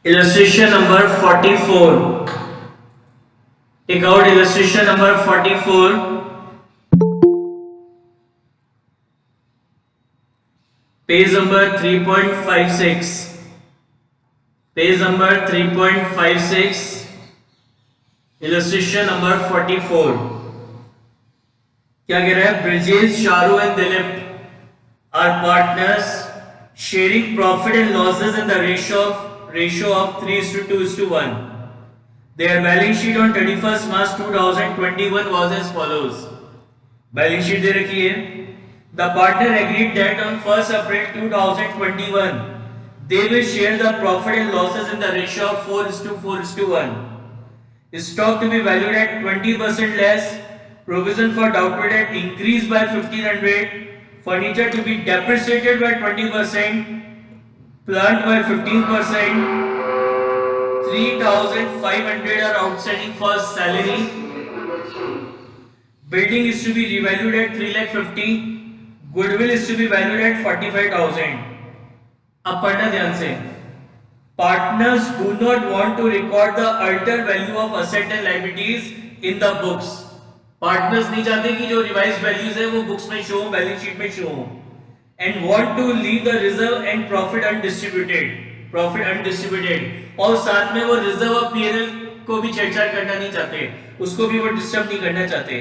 Illustration number 44. Take out illustration number 44. Page number 3.56. Page number 3.56. Illustration number 44. क्या कह रहा है? Brijesh, Shahrukh and Dilip are partners sharing profit and losses in the ratio of 3:2:1. Their balance sheet on 31st March 2021 was as follows. Balance sheet दे रखी है. The partner agreed that on 1st April 2021 they will share the profit and losses in the ratio of 4:4:1. Stock to be valued at 20% less. Provision for doubtful debt increased by 1500. Furniture to be depreciated by 20%, plant by 15%, 3,500 are outstanding for salary. Building is to be revalued at 3,50,000. Goodwill is to be valued at 45,000. अब पढ़ना ध्यान से. Partners do not want to record the altered value of asset and liabilities in the books. Partners नहीं चाहते कि जो revised values है वो बुक्स में शो हो, बैलेंस शीट में शो हो. And want to leave the reserve and profit undistributed, और साथ में वो रिजर्व और पीएनएल को भी छेड़छाड़ करना नहीं चाहते, उसको भी वो डिस्टर्ब नहीं करना चाहते.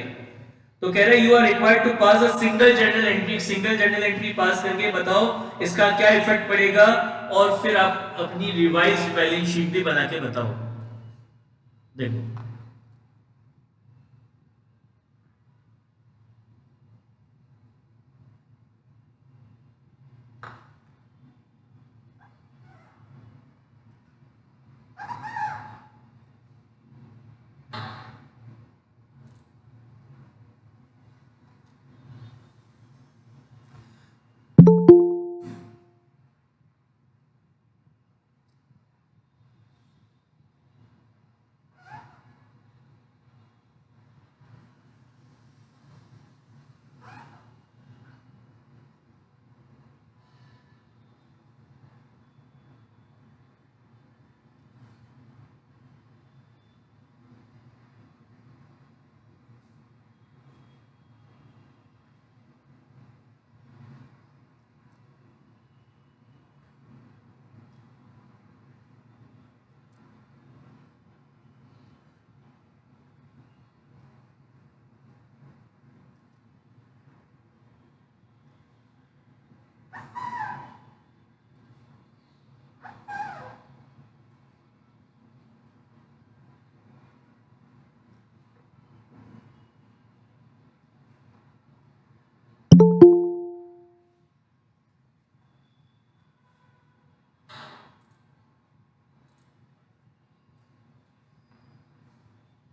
तो कह रहे you are required to pass a single journal entry pass करके बताओ इसका क्या इफेक्ट पड़ेगा, और फिर आप अपनी रिवाइज्ड बैलेंस शीट भी बना के बताओ. देखो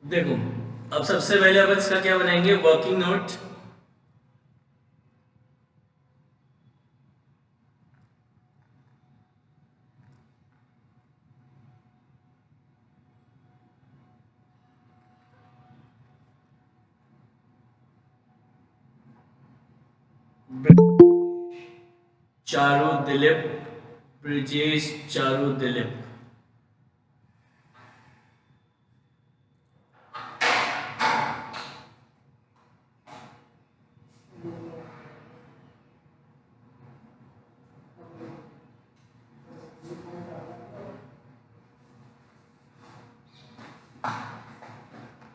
देखो अब सबसे पहले अपन इसका क्या बनाएंगे, वर्किंग नोट. चारू दिलीप, ब्रिजेश चारू दिलीप.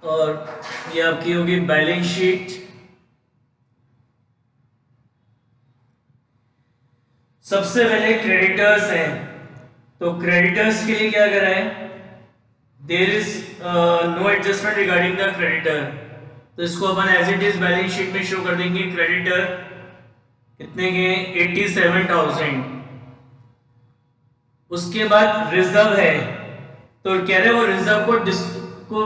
और ये आपकी होगी बैलेंस शीट. सबसे पहले क्रेडिटर्स हैं, तो क्रेडिटर्स के लिए क्या करा है, there is no adjustment regarding the creditor, तो इसको अपन as it is balance sheet में शो कर देंगे. क्रेडिटर कितने के, 87,000. उसके बाद रिजर्व है, तो कह रहे वो रिजर्व को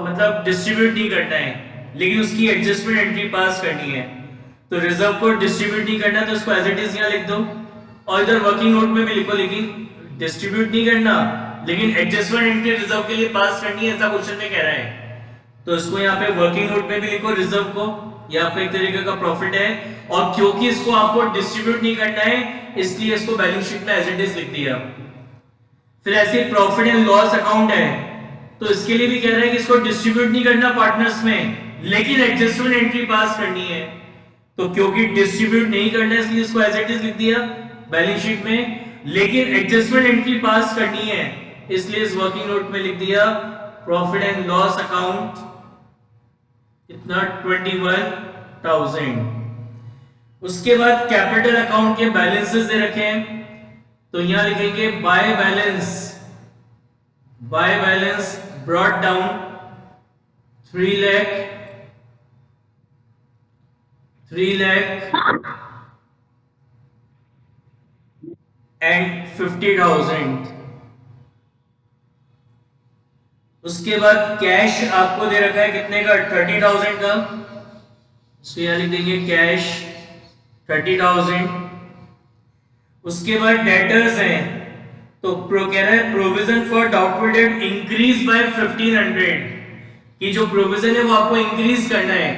मतलब डिस्ट्रीब्यूट नहीं करना है, लेकिन उसकी एडजस्टमेंट एंट्री पास करनी है. तो रिजर्व को डिस्ट्रीब्यूट नहीं करना, तो उसको एज इट इज यहाँ लिख दो, और इधर वर्किंग नोट में भी लिखो, लेकिन डिस्ट्रीब्यूट नहीं करना, लेकिन एडजस्टमेंट एंट्री रिजर्व के लिए पास करनी है, ऐसा क्वेश्चन में कह रहा है. तो इसको यहाँ पे वर्किंग नोट में भी लिखो, रिजर्व को, ये आपका एक तरीके का प्रॉफिट है, और क्योंकि इसको आपको डिस्ट्रीब्यूट नहीं करना है इसलिए इसको बैलेंस शीट में एज इट इज लिख दिया. फिर ऐसे प्रॉफिट एंड लॉस अकाउंट है, तो इसके लिए भी कह रहा है कि इसको डिस्ट्रीब्यूट नहीं करना पार्टनर्स में, लेकिन एडजस्टमेंट एंट्री पास करनी है। तो क्योंकि डिस्ट्रीब्यूट नहीं करना है इसलिए इसको एज इट इज लिख दिया बैलेंस शीट में, लेकिन एडजस्टमेंट एंट्री पास करनी है इसलिए इस वर्किंग नोट में लिख दिया प्रॉफिट एंड लॉस अकाउंट कितना 21,000। उसके बाद कैपिटल अकाउंट के बैलेंसेस दे रखे हैं, तो यहां लिखेंगे by balance brought down 3 lakh and 50,000। उसके बाद कैश आपको दे रखा है कितने का 30,000 का, इसको यहां लिख देंगे कैश 30,000। उसके बाद डेटर्स हैं, तो कह रहा है provision for doubtful debt increase by 1500 कि जो प्रोविजन है वो आपको इंक्रीज करना है।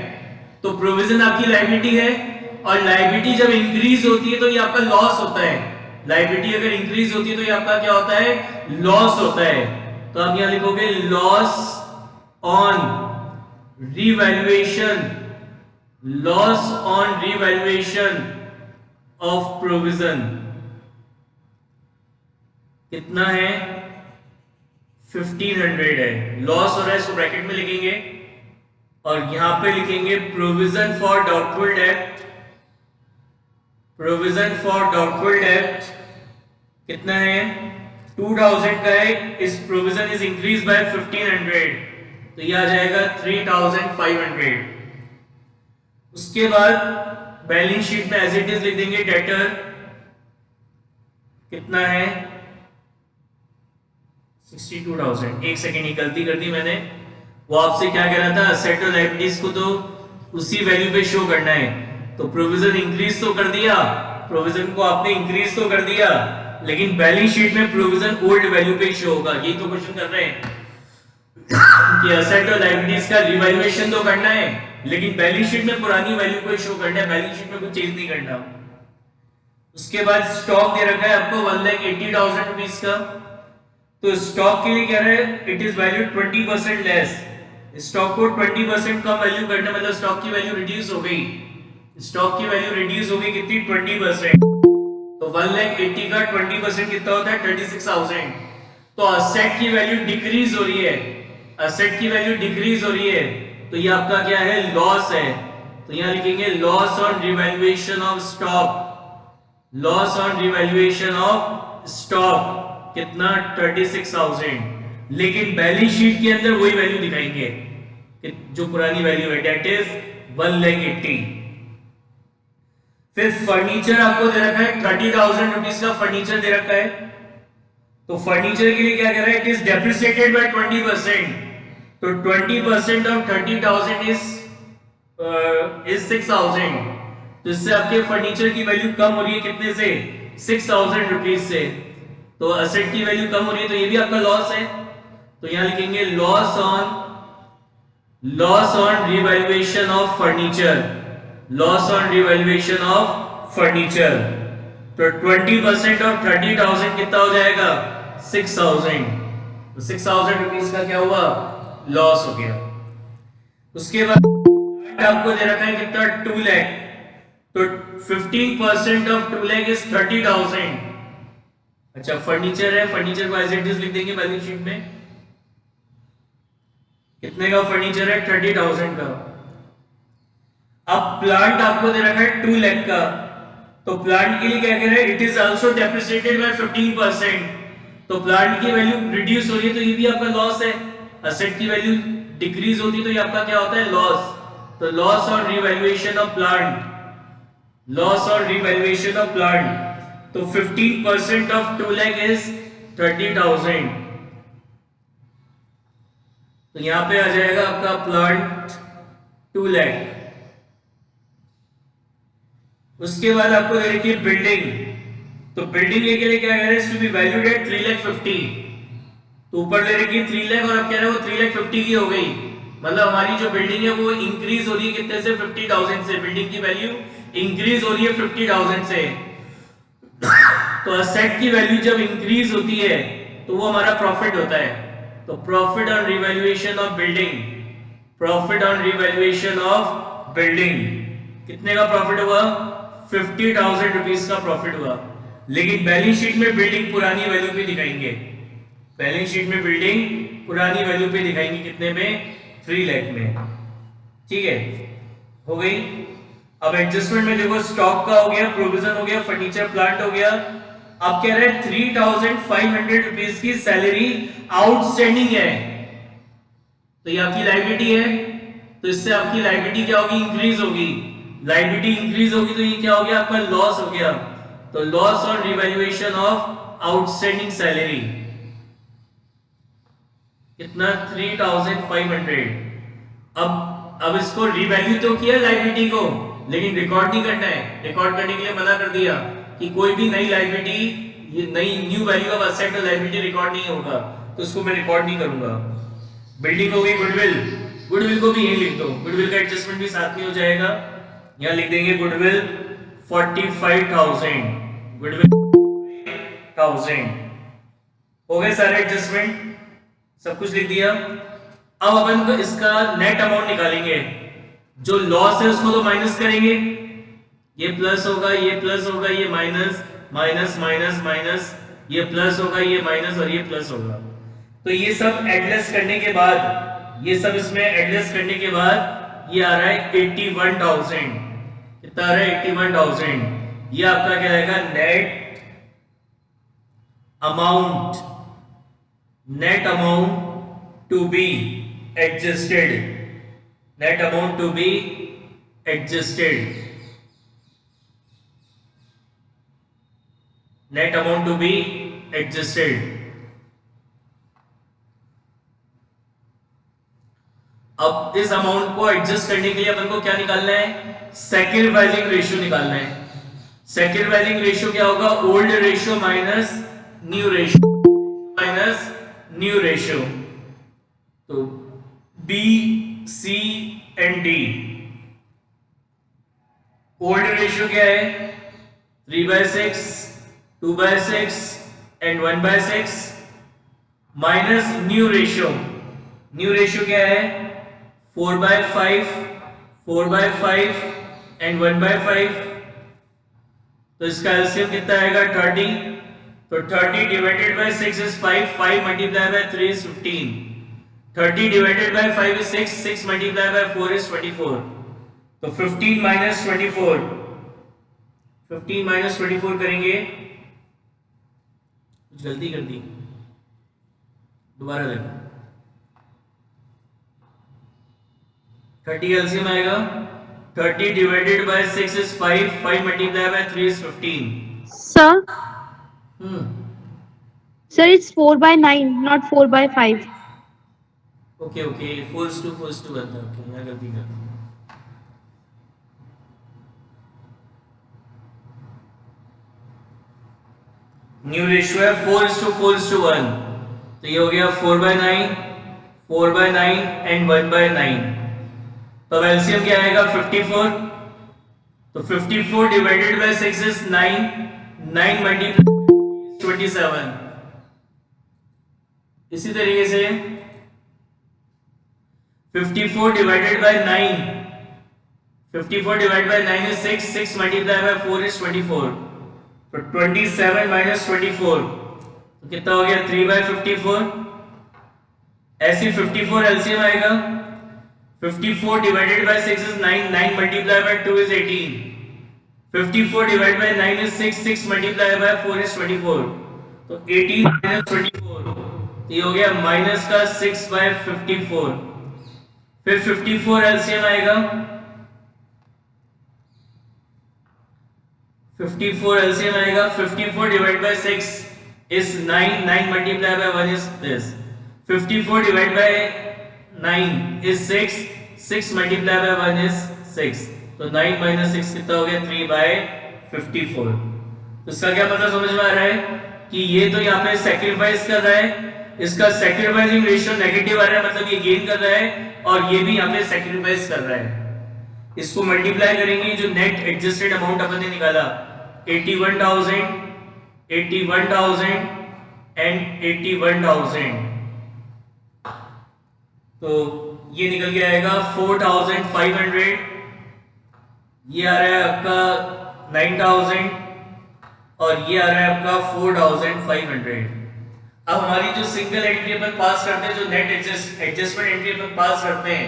तो प्रोविजन आपकी लायबिलिटी है और लायबिलिटी जब इंक्रीज होती है तो ये आपका लॉस होता है। लायबिलिटी अगर इंक्रीज होती है तो ये आपका क्या होता है, लॉस होता है। तो आप यहां लिखोगे loss on revaluation of provision कितना है 1500 है, लॉस हो रहा है, इसको ब्रैकेट में लिखेंगे और यहां पे लिखेंगे प्रोविजन फॉर डाउटफुल डेट कितना है 2000 का है, इस प्रोविजन इज इंक्रीज बाय 1500 तो ये आ जाएगा 3500। उसके बाद बैलेंस शीट में एज इट इज लिख देंगे डेटर कितना है 62,000। एक सेकेंड, गलती कर दी मैंने, वो आपसे क्या कह रहा था असेट और लायबिलिटीज को तो उसी वैल्यू पे शो करना है, तो प्रोविजन इंक्रीज तो कर दिया, प्रोविजन को आपने इंक्रीज तो कर दिया, लेकिन बैलेंस शीट में प्रोविजन ओल्ड वैल्यू पे शो होगा। यही तो क्वेश्चन कर रहे हैं कि असेट और लायबिलिटीज का रिवैल्यूएशन तो करना है लेकिन बैलेंस शीट में पुरानी वैल्यू को शो करना है, बैलेंस शीट में कुछ चेंज नहीं करना। उसके बाद स्टॉक दे रखा है आपको 1,80,000 रुपीस का, तो स्टॉक के लिए कह रहे हैं it is value 20% less, stock को 20% कम वैल्यू करना, मतलब स्टॉक की वैल्यू रिड्यूस हो गई, स्टॉक की वैल्यू रिड्यूस हो गई कितनी 20%, तो 1,80,000 का 20% कितना होता है 36,000। तो असेट की वैल्यू डिक्रीज हो रही है, असेट की वैल्यू डिक्रीज हो रही है, तो ये आपका क्या है लॉस है। तो यहां लिखेंगे loss on revaluation of stock, loss on revaluation of stock कितना 36,000, लेकिन बैलेंस शीट के अंदर वही वैल्यू दिखाएंगे जो पुरानी वैल्यू है, डेट इज 1,80,000। फिर फर्नीचर आपको दे रखा है 30,000 रुपीस का फर्नीचर दे रखा है, तो फर्नीचर के लिए क्या कह रहा है इट इज डेप्रिसिएटेड बाय 20%, तो 20% ऑफ 30,000 इज 6,000, तो इससे आपके फर्नीचर की वैल्यू कम हो रही है कितने से 6,000 रुपीस से, तो असेट की वैल्यू कम हो रही है, तो ये भी आपका लॉस है। तो यहां लिखेंगे loss on revaluation of furniture, loss on revaluation of furniture, तो 20% ऑफ 30,000 कितना हो जाएगा 6,000, तो 6,000 रुपीस का क्या हुआ लॉस हो गया। उसके बाद आपको दे रखा है कितना 2 लाख, तो 15% ऑफ 2 लाख इज 30,000। अच्छा फर्नीचर है, फर्नीचर को एज इट इज लिख देंगे बैलेंस शीट में, कितने का फर्नीचर है 30,000 का। अब प्लांट आपको दे रखा है 2 लाख का, तो प्लांट के लिए क्या कह रहे हैं it is also depreciated by 15%, तो प्लांट की वैल्यू रिड्यूस हो रही है तो ये भी आपका लॉस है, असेट की वैल्यू डिक्रीज होती है तो ये आपका क्या होता है लॉस, तो loss on revaluation of plant, loss on revaluation of plant, तो 15% ऑफ 2 लाख इज 30,000, तो यहां पे आ जाएगा आपका प्लांट 2 लाख। उसके बाद आपको दे रखी है बिल्डिंग, तो बिल्डिंग के लिए क्या कह रहे हैं टू बी वैल्यूड एट 3,50,000, तो ऊपर ले रखी है 3 लाख और अब कह रहे हैं वो 3,50,000 की हो गई, मतलब हमारी जो बिल्डिंग है वो इंक्रीज हो रही है कितने से 50,000 से, बिल्डिंग की वैल्यू इंक्रीज हो रही है 50,000 से। तो असेट की वैल्यू जब इंक्रीज होती है तो वो हमारा प्रॉफिट होता है। तो profit on revaluation of building, profit on revaluation of building कितने का प्रॉफिट हुआ? 50,000 रुपीज का प्रॉफिट हुआ। लेकिन बैलेंस शीट में बिल्डिंग पुरानी वैल्यू पे दिखाएंगे, बैलेंस शीट में बिल्डिंग पुरानी वैल्यू पे दिखाएंगे कितने में? 3 लाख में। ठीक है, हो गई। अब एडजस्टमेंट में देखो, स्टॉक का हो गया, प्रोविजन हो गया, फर्नीचर प्लांट हो गया। अब कह रहे हैं 3,500 रुपीज की सैलरी आउटस्टैंडिंग है, तो ये आपकी लायबिलिटी है, तो इससे आपकी लायबिलिटी क्या होगी? इंक्रीज होगी। लायबिलिटी इंक्रीज होगी तो ये क्या हो गया? आपका लॉस हो गया। तो loss on revaluation of outstanding salary कितना? 3,500। अब इसको रिवैल्यू तो किया लायबिलिटी को, लेकिन रिकॉर्ड नहीं करना है। रिकॉर्ड करने के लिए मना कर दिया कि कोई भी नई लायबिलिटी, ये नई न्यू वैल्यू ऑफ असेट और लायबिलिटी रिकॉर्ड नहीं होगा, तो इसको मैं रिकॉर्ड नहीं करूंगा। बिल्डिंग हो गई, गुडविल, गुडविल को भी यही लिख दो, गुडविल का एडजस्टमेंट भी साथ में हो जाएगा। यहां लिख देंगे गुडविल 45,000, गुडविल 1,000। हो गए सारे एडजस्टमेंट, सब कुछ लिख दिया। अब अपन को इसका नेट अमाउंट निकालेंगे। जो लॉस है उसको तो माइनस करेंगे, ये प्लस होगा, ये प्लस होगा, ये माइनस, माइनस माइनस माइनस, ये प्लस होगा, ये माइनस और ये प्लस होगा। तो ये सब एडजस्ट करने के बाद, ये सब इसमें एडजस्ट करने के बाद ये आ रहा है 81,000। कितना आ रहा है? 81,000। ये आपका क्या रहेगा? Net amount, net amount to be adjusted, net amount to be adjusted, net amount to be adjusted. अब इस अमाउंट को एडजस्ट करने के लिए अपन को क्या निकालना है? सैक्रिफाइसिंग रेशियो निकालना है। सैक्रिफाइसिंग रेशियो क्या होगा? Old ratio minus new ratio, minus new ratio. तो B, C and D. Old ratio क्या है? 3/6, 2/6 and 1/6 minus new ratio. New ratio क्या है? 4/5, 4/5 एंड 1/5। तो इसका एलसीएम कितना आएगा? 30। तो 30 divided by 6 is 5, 5 multiply by 3 is 15, 30 divided by 5 is 6, 6 multiply by 4 is 24। तो 15 माइनस 24, 15 माइनस 24 करेंगे, कुछ गलती कर दी, दोबारा देखो। 30 एलसीएम आएगा, 30 divided by 6 is 5, 5 multiply by 3 is 15। Sir, sir, it's 4/9, not 4/5. Okay okay, 4:4 बनता है। ओके, यहाँ गलती कर दी। न्यू रेशियो है 4:4:1, तो ये हो गया 4/9, 4/9 एंड 1/9। तो एलसीएम क्या आएगा? 54। तो 54 डिवाइडेड बाय 6 इज 9, 9 मल्टीप्लाई 27। इसी तरीके से 54 divided by 9, 54 divided by 9 is 6, 6 multiply by 4 is 24। तो 27 माइनस 24, तो कितना हो गया? 3/54। ऐसे 54 एलसीएम आएगा, 54 divided by 6 is 9, 9 multiply by 2 is 18, 54 divided by 9 is 6, 6 multiply by 4 is 24। तो 18 माइनस 24, तो ये हो गया माइनस का 6/54। फिर 54 एलसीएम आएगा, 54 एलसीएम आएगा, 54 divide by 6 is 9, 9 multiply by 1 is this, 54 divide by 9 is 6, 6 multiply by 1 is 6। तो 9 माइनस 6 कितना हो गया? 3/54। तो इसका क्या मतलब समझ में आ रहा है कि ये तो यहाँ पे सैक्रिफाइस कर रहा है, इसका सैक्रिफाइसिंग रेशियो नेगेटिव आ रहा है, मतलब ये गेन कर रहा है, और ये भी यहाँ पे सैक्रिफाइस कर रहा है। इसको मल्टीप्लाई करेंगे, जो नेट एडजस्टेड अमाउंट अपन ने निकाला 81,000, 81,000 एंड 81,000। तो ये निकल के आएगा 4,500, ये आ रहा है आपका 9,000 और ये आ रहा है आपका 4,500। अब हमारी जो सिंगल एंट्री अपन पास करते हैं, जो नेट एडजस्टमेंट एंट्री अपन पास करते हैं,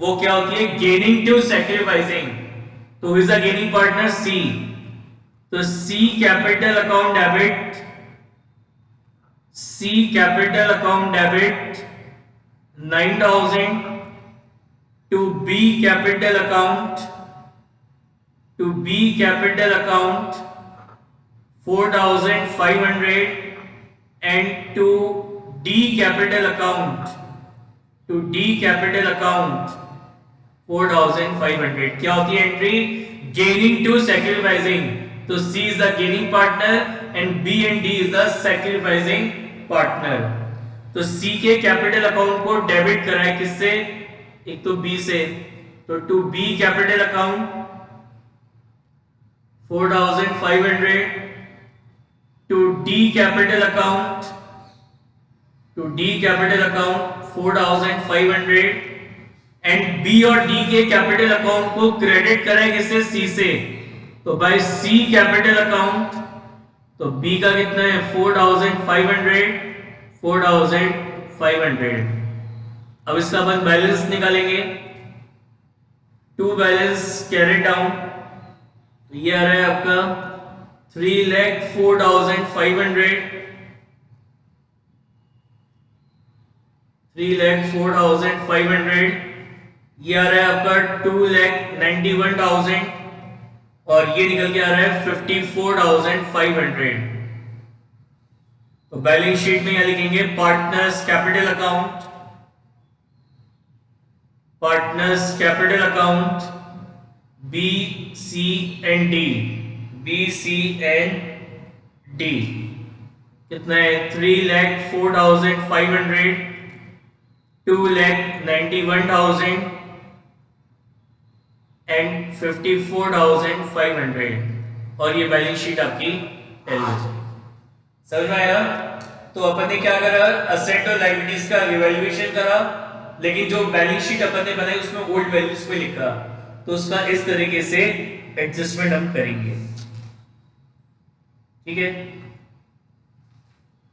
वो क्या होती है? Gaining to sacrificing. तो is the gaining partner C. तो C capital account debit, C capital account debit 9,000 to B capital account, to B capital account 4,500 and to D capital account, to D capital account 4,500। क्या होती है entry? Gaining to sacrificing। तो C is the gaining partner and B and D is the sacrificing partner। तो C के capital account को debit करा है किससे? एक तो B से, तो to B capital account 4,500, to D capital account, to D capital account 4,500 and B और D के कैपिटल अकाउंट को क्रेडिट करा है किससे? C से। तो बाय C कैपिटल अकाउंट, तो B का कितना है? 4,500, 4,500। अब इसका अपन बैलेंस निकालेंगे, टू बैलेंस कैरी डाउन। तो ये आ रहा है आपका 3,04,500, 3,04,500। ये आ रहा है आपका 2,91,000 और ये निकल के आ रहा है 54,500। तो बैलेंस शीट में यहां लिखेंगे partners capital account, partners capital account B C and D, B C and D कितना है? 3,04,500, 2,91,000 एंड 54,500 और ये बैलेंस शीट आपकी टैली हो जाएगी। समझ में आया? तो अपन ने क्या करा? असेट और लायबिलिटीज का रिवैल्यूएशन करा, लेकिन जो बैलेंस शीट अपन ने बनाई उसमें ओल्ड वैल्यूज पे लिखा, तो उसका इस तरीके से एडजस्टमेंट हम करेंगे। ठीक है,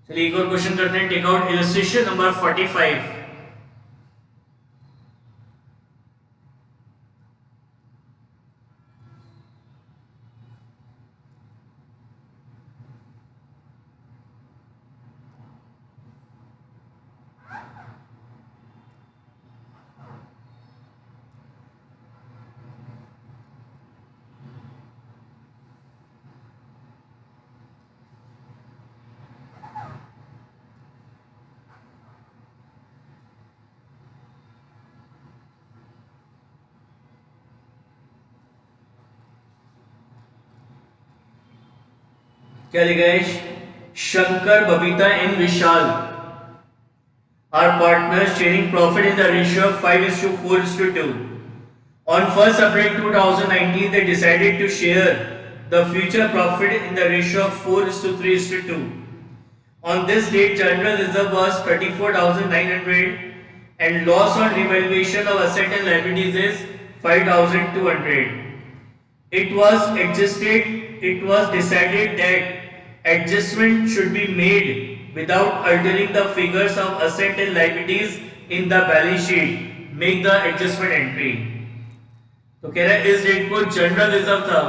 चलिए एक और क्वेश्चन करते हैं। Take out illustration number 45। क्या लिखा है? Shankar, Babita and Vishal are partners sharing profit in the ratio of 5:4:2। On 1st April 2019, they decided to share the future profit in the ratio of 4:3:2. On this date, general reserve was 34,900 and loss on revaluation of asset and liabilities is 5,200. It was decided that adjustment should be made without altering the figures of asset and liabilities in the balance sheet. Make the adjustment entry. तो कह रहा है इस date को general reserve था,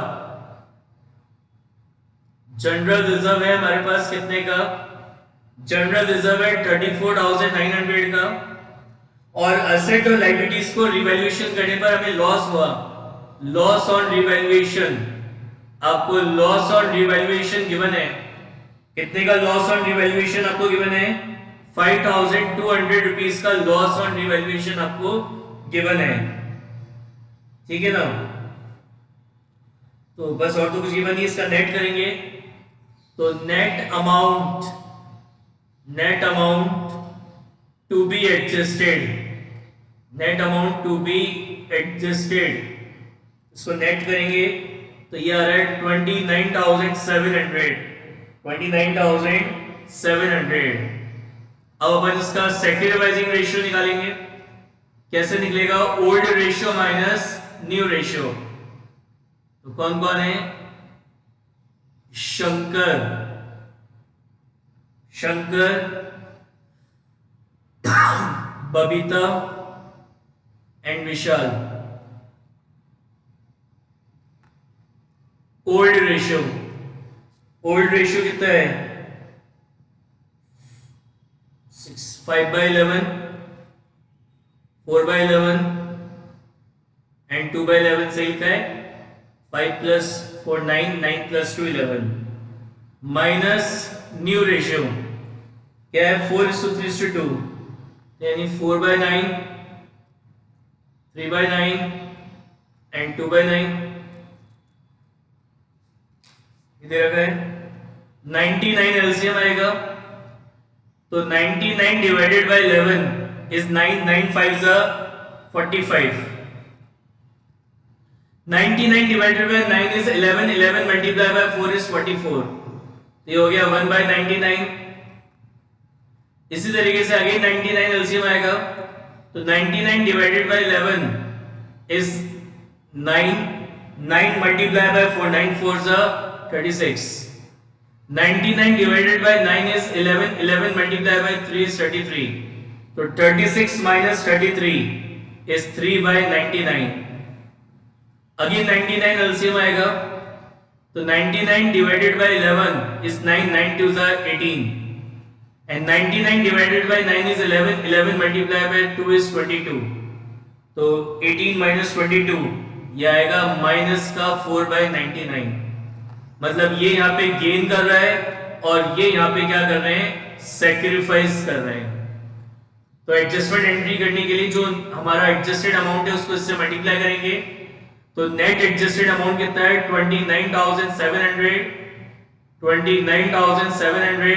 general reserve है हमारे पास कितने का? जनरल रिजर्व है 34,900 का, और असेट और लायबिलिटीज को रिवैल्यूएशन करने पर हमें लॉस हुआ, लॉस ऑन रिवैल्यूएशन। आपको लॉस ऑन रिवैल्यूएशन गिवन है, कितने का लॉस ऑन रिवैल्यूएशन आपको गिवन है? 5,200 रुपीज का लॉस ऑन रिवैल्यूएशन आपको गिवन है। ठीक है ना? तो बस और तो कुछ गिवन नहीं, इसका नेट करेंगे तो net amount to be adjusted, net amount to be adjusted, इसको नेट करेंगे तो ये आ रहा है 29,700, 29,700 700। अब अपन इसका सेक्रीफाइसिंग रेशियो निकालेंगे। कैसे निकलेगा? Old ratio minus new ratio. तो कौन कौन है? Shankar, Babita and Vishal. Old ratio कितना है? 5/11, 4/11 एंड 2/11 से लिखा है 5 + 4 9, 9 + 2 11 माइनस न्यू रेशियो क्या है? 4:3:2, यानी 4/9, 3/9 एंड 2/9। इधर रखा है 99 एलसीएम आएगा, तो 99 divided by 11 is 9, 9 5 45। 99 divided by 9 is 11, 11 multiply by 4 is 44। ये हो गया 1/99। इसी तरीके से आगे 99 एलसीएम आएगा, तो 99 divided by 11 is 9, 9 multiply by 4, 9 4 36। 99 divided by 9 is 11, 11 multiplied by 3 is 33. So 36 minus 33 is 3/99. Again 99 LCM आएगा, तो 99 divided by 11 is 9, 9 2s are 18. And 99 divided by 9 is 11, 11 multiplied by 2 is 22. तो 18 minus 22 ये आएगा माइनस का 4/99। मतलब ये यहाँ पे गेन कर रहा है और ये यहाँ पे क्या कर रहे हैं? सैक्रिफाइस कर रहे हैं। तो एडजस्टमेंट एंट्री करने के लिए जो हमारा एडजस्टेड अमाउंट है उसको इससे मल्टीप्लाई करेंगे, तो नेट एडजस्टेड अमाउंट कितना है? 29,700, 29,700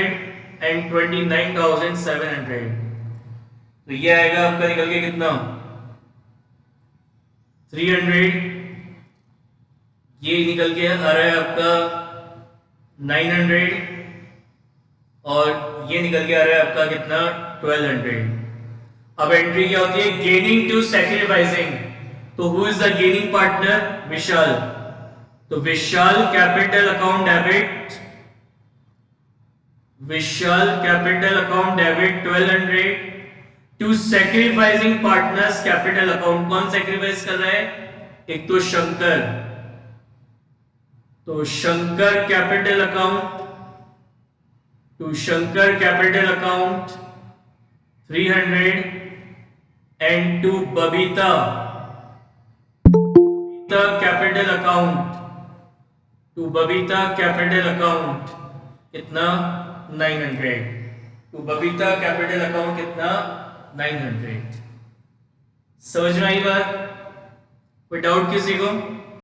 एंड 29,700। तो ये आएगा आपका निकल के कितना? 300। ये निकल के आ रहा है आपका 900 और ये निकल के आ रहा है आपका कितना? 1200। अब एंट्री क्या होती है? Gaining to sacrificing. तो who is the gaining partner? Vishal. तो Vishal capital account debit, Vishal capital account debit 1200 to sacrificing partners capital account. कौन सैक्रिफाइस कर रहा है? एक तो शंकर, तो Shankar capital account to Shankar capital account 300 and to Babita capital account, to Babita capital account कितना? 900। टू बबीता कैपिटल अकाउंट कितना? 900। समझ में आई बात? कोई डाउट किसी को?